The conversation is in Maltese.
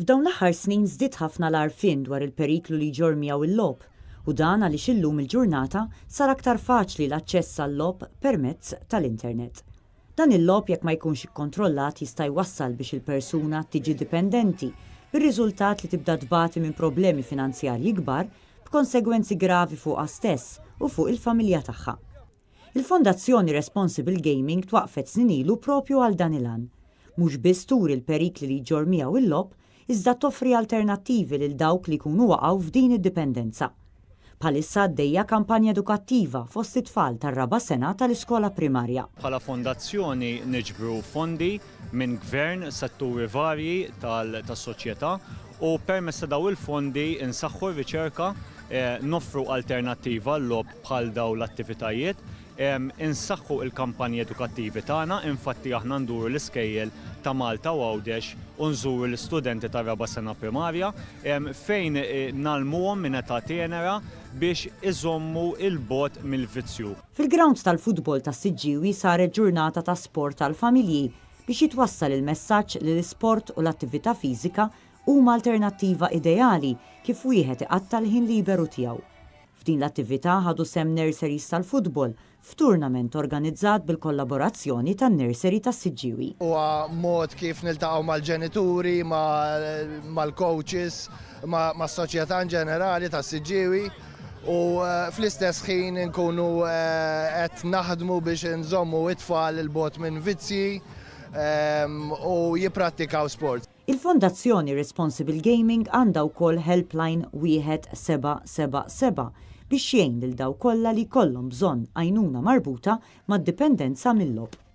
F'dawn l-aħħar snin żdied ħafna l-għarfien dwar il-periklu li jġorr miegħu l-logħob u dan għaliex illum il-ġurnata sar aktar faċli l-aċċess għal-logħob permezz tal-internet. Dan il-logħob jekk ma jkunx ikkontrollat jista' jwassal biex il-persuna tiġi dipendenti, bir-riżultat li tibda tbati minn problemi finanzjarji kbar b'konsegwenzi gravi fuqha stess u fuq il-familja tagħha. Il-Fondazzjoni Responsible Gaming twaqfet snin ilu propju għal dan il-għan. Mhux biss turi l-perikli li jġorr miegħu il-logħob, iżda toffri alternattivi lil dawk li jkunu waqgħu f'din id-dipendenza. Bħalissa għaddejja kampanja edukattiva fost it-tfal tar-raba' sena tal-iskola primarja. Bħala fondazzjoni niġbru fondi minn gvern, setturi varji tas-soċjetà u permezz ta' daw il-fondi insaħħu r-riċerka, noffru alternattiva l-logħob bħal daw l-attivitajiet, insaħħu il-kampanji edukattivi tagħna, infatti aħna nduru l-iskejjel ta' Malta u għawdex u nżuru l-istudenti ta' raba' sena primarja fejn nagħlmuhom minn età tenera biex iżommu il-bogħod mill-vizzju. Fil-ground tal-futbol tas-Siġġiewi saret ġurnata ta' sport tal-familji biex jitwassal il-messaġġ li l-isport u l-attività fiżika huma alternattiva ideali kif wieħed iqatta' l-ħin liberu tiegħu. F'din l-attività ħadu sem nurseries tal-futbol f'turnament organizzat bil-kollaborazzjoni tan-nursery tas-Siġġiewi. Huwa mod kif niltaqgħu mal-ġenituri, mal-coaches, mas-soċjetà ġenerali tas-Siġġiewi u fl-istess ħin nkunu qed naħdmu biex nżommu it-tfal il-bogħod minn vizzji u jipprattikaw sport. Il-Fondazzjoni Responsible Gaming għandha wkoll helpline 1777 biex jgħin lil dawk kollha li jkollhom bżonn għajnuna marbuta mad-dipendenza mill-logħob.